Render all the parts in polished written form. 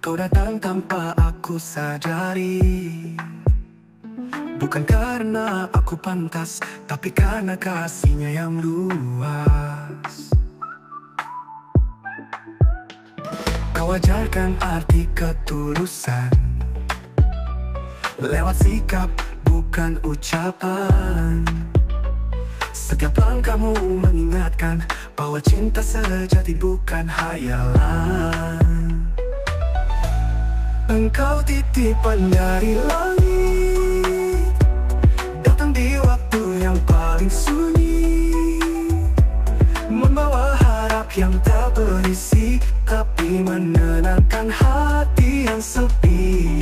Kau datang tanpa aku sadari. Bukan karena aku pantas, tapi karena kasihnya yang luas. Kau ajarkan arti ketulusan lewat sikap, bukan ucapan. Setiap langkahmu mengingatkan bahwa cinta sejati bukan hayalan. Engkau titipan dari langit, datang di waktu yang paling sunyi, membawa harap yang tak berisi, tapi menenangkan hati yang sepi.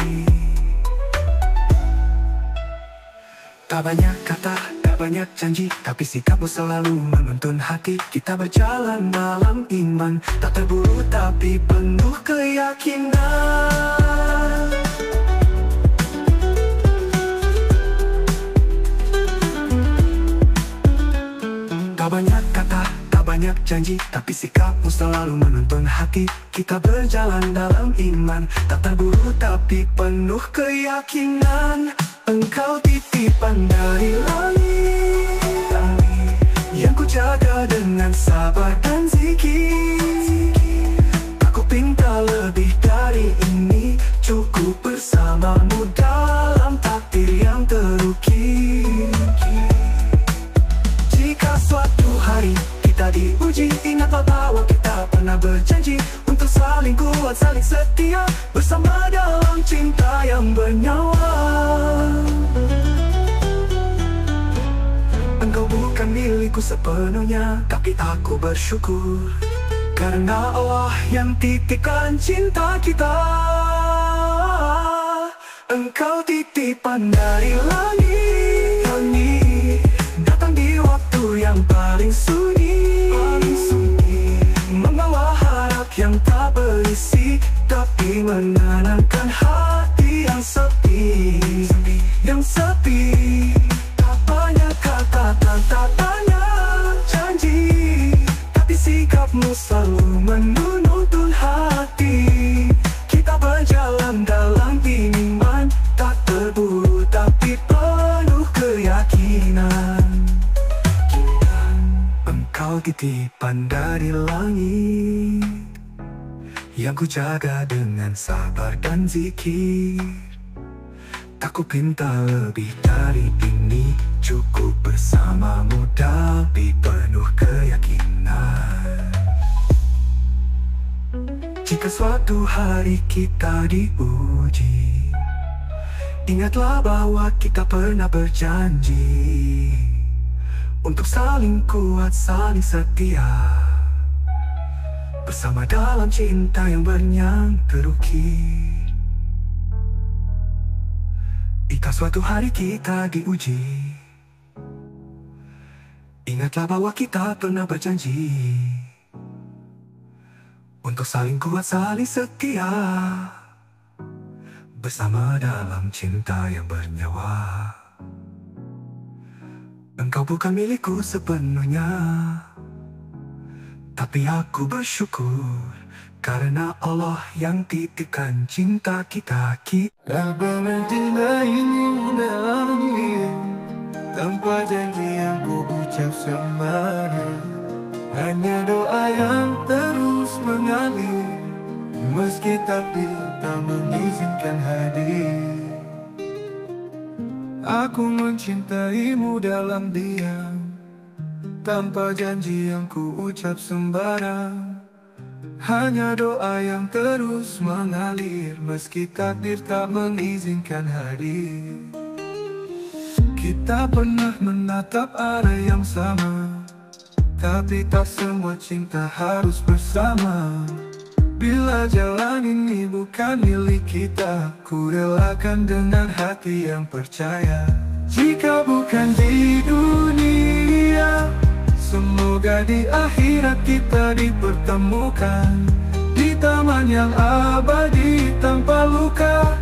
Tak banyak kata, tak banyak janji, tapi sikapmu selalu menuntun hati. Kita berjalan dalam iman, tak terburu tapi penuh keyakinan. Tak banyak kata, tak banyak janji, tapi sikapmu selalu menuntun hati. Kita berjalan dalam iman, tak terburu tapi penuh keyakinan. Engkau titipan dari langit, yang ku jaga dengan sabar dan zikir. Aku pinta lebih dari ini, cukup bersamamu dalam takdir yang terukir. Jika suatu hari kita diuji, ingatlah bahwa kita pernah berjanji untuk saling kuat, saling setia, bersama dalam cinta yang bernyawa. Engkau bukan milikku sepenuhnya, tapi aku bersyukur karena Allah yang titipkan cinta kita. Engkau titipan dari langit, datang di waktu yang paling sunyi, membawa harap yang tak berisi, tapi menenangkan hati yang sepi. Tak banyak kata, tak banyak janji, tapi sikapmu selalu menuntun hati. Kita berjalan dalam iman, tak terburu tapi penuh keyakinan. Engkau titipan dari langit, yang ku jaga dengan sabar dan zikir. Tak ku pinta lebih dari ini, cukup bersamamu tapi penuh keyakinan. Jika suatu hari kita diuji, ingatlah bahwa kita pernah berjanji untuk saling kuat, saling setia, bersama dalam cinta yang bernyang terukir. Jika suatu hari kita diuji, ingatlah bahwa kita pernah berjanji untuk saling kuat, saling setia, bersama dalam cinta yang bernyawa. Engkau bukan milikku sepenuhnya, tapi aku bersyukur karena Allah yang titipkan cinta kita. Tak pernah ini langit, tanpa janji yang ku ucap sembara. Hanya doa yang terus mengalir, meski takdir tak mengizinkan hadir. Aku mencintaimu dalam diam, tanpa janji yang ku ucap sembarang. Hanya doa yang terus mengalir, meski takdir tak mengizinkan hadir. Kita pernah menatap arah yang sama, tapi tak semua cinta harus bersama. Bila jalan ini bukan milik kita, ku relakan dengan hati yang percaya. Jika bukan di dunia, semoga di akhirat kita dipertemukan, di taman yang abadi tanpa luka,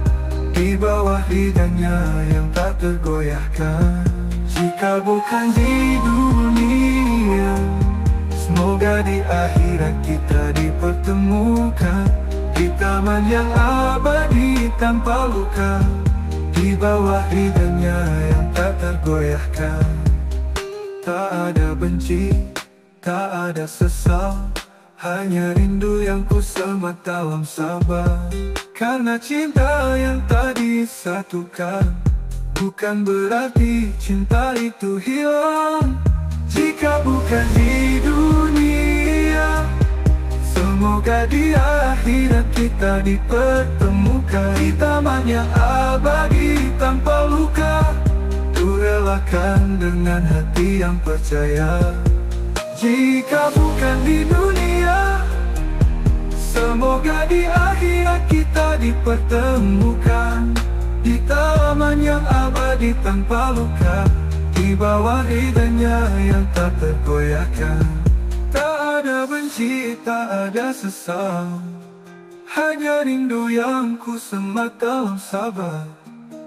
di bawah ridhanya yang tak tergoyahkan. Jika bukan di dunia, semoga di akhirat kita dipertemukan, di taman yang abadi tanpa luka, di bawah ridhonya yang tak tergoyahkan. Tak ada benci, tak ada sesal, hanya rindu yang ku semat dalam sabar. Karena cinta yang tak disatukan bukan berarti cinta itu hilang. Jika bukan di dunia, semoga di akhirat kita dipertemukan. Di taman yang abadi tanpa luka, ku relakan dengan hati yang percaya. Jika bukan di dunia, semoga di akhirat kita dipertemukan. Di taman yang abadi tanpa luka, di bawah ridhonya yang tak tergoyahkan. Tak ada benci, tak ada sesal, hanya rindu yang ku semat dalam sabar.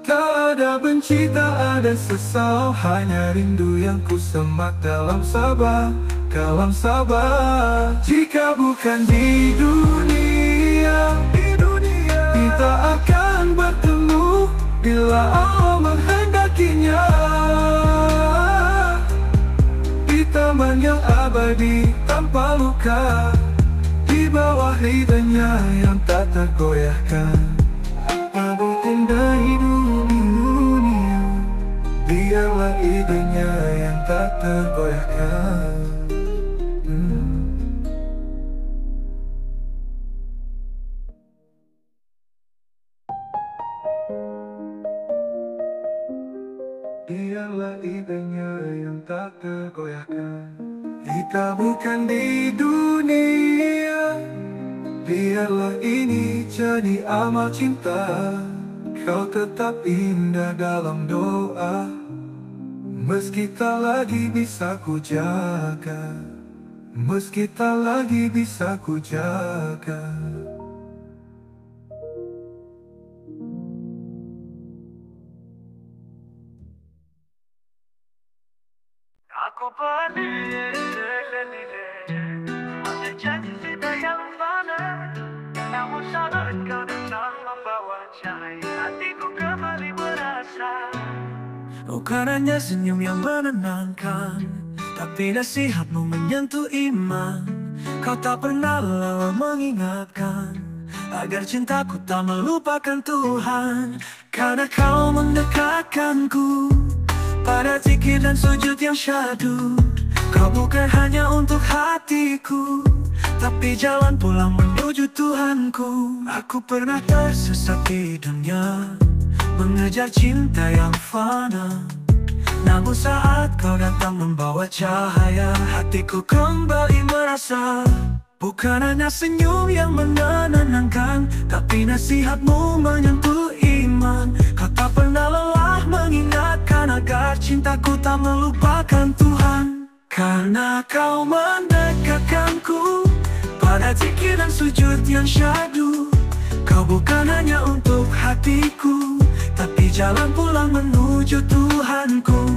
Tak ada benci, tak ada sesal, hanya rindu yang ku semat dalam sabar, dalam sabar. Jika bukan di dunia, kita akan bertemu bila Allah menghendakinya. Di taman yang abadi tanpa luka, di bawah ridhonya yang tak tergoyahkan. Apa indah hidup di dunia, biarlah idenya yang tak tergoyahkan. Biarlah idenya yang tak tergoyahkan. Jika bukan di dunia, biarlah ini jadi amal cinta. Kau tetap indah dalam doa, meski tak lagi bisa ku jaga, meski tak lagi bisa ku jaga. Aku peduli ada janji cinta yang mana, namun saat kau datang membawa cahaya, hatiku kembali merasa. Bukan hanya senyum yang menenangkan, tapi nasihatmu menyentuh iman. Kau tak pernah lelah mengingatkan agar cintaku tak melupakan Tuhan. Karena kau mendekatkanku pada zikir dan sujud yang syahdu. Kau bukan hanya untuk hatiku, tapi jalan pulang menuju Tuhanku. Aku pernah tersesat di dunia, mengejar cinta yang fana, namun saat kau datang membawa cahaya, hatiku kembali merasa. Bukan hanya senyum yang menenangkan, tapi nasihatmu menyentuh iman. Kau tak pernah lelah mengingatkan agar cintaku tak melupakan Tuhan. Karena kau mendekatkanku pada zikir dan sujud yang syahdu. Kau bukan hanya untuk hatiku, tapi jalan pulang menuju Tuhanku.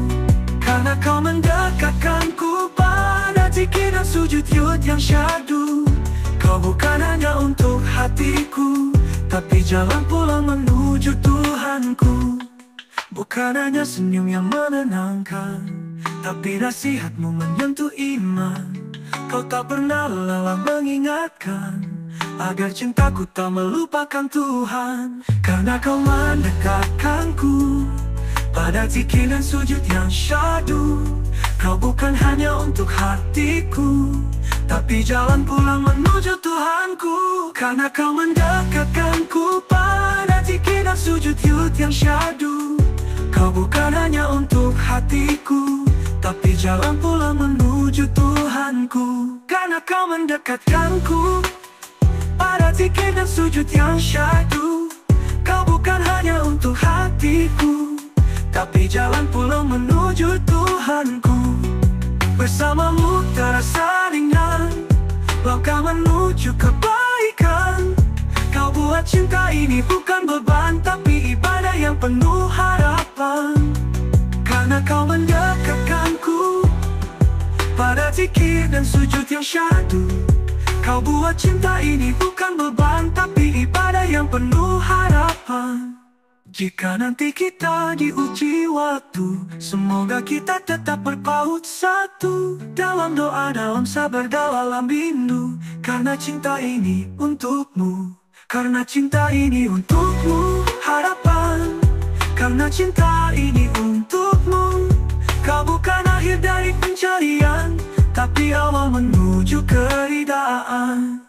Karena kau mendekatkanku pada zikir dan sujud yang syahdu. Kau bukan hanya untuk hatiku, tapi jalan pulang menuju Tuhanku. Bukan hanya senyum yang menenangkan, tapi nasihatmu menyentuh iman. Kau tak pernah lelah mengingatkan agar cintaku tak melupakan Tuhan. Karena kau mendekatkanku pada zikir dan sujud yang syahdu. Kau bukan hanya untuk hatiku, tapi jalan pulang menuju Tuhanku. Karena kau mendekatkanku pada zikir dan sujud yang syahdu. Kau bukan hanya untuk hatiku, tapi jalan pulang menuju Tuhanku. Karena kau mendekatkanku pada zikir dan sujud yang syahdu. Kau bukan hanya untuk hatiku, tapi jalan pulang menuju Tuhanku. Bersamamu terasa ringan, langkah menuju kebaikan. Kau buat cinta ini bukan beban, tapi ibadah yang penuh harapan. Karena kau mendekatkanku pada zikir dan sujud yang syahdu. Kau buat cinta ini bukan beban, tapi ibadah yang penuh harapan. Jika nanti kita diuji waktu, semoga kita tetap berpaut satu. Dalam doa, dalam sabar, dalam rindu. Karena cinta ini untukmu, karena cinta ini untukmu, harapan. Karena cinta ini untukmu. Kau bukan akhir dari pencarian, tapi awal menuju keridaan.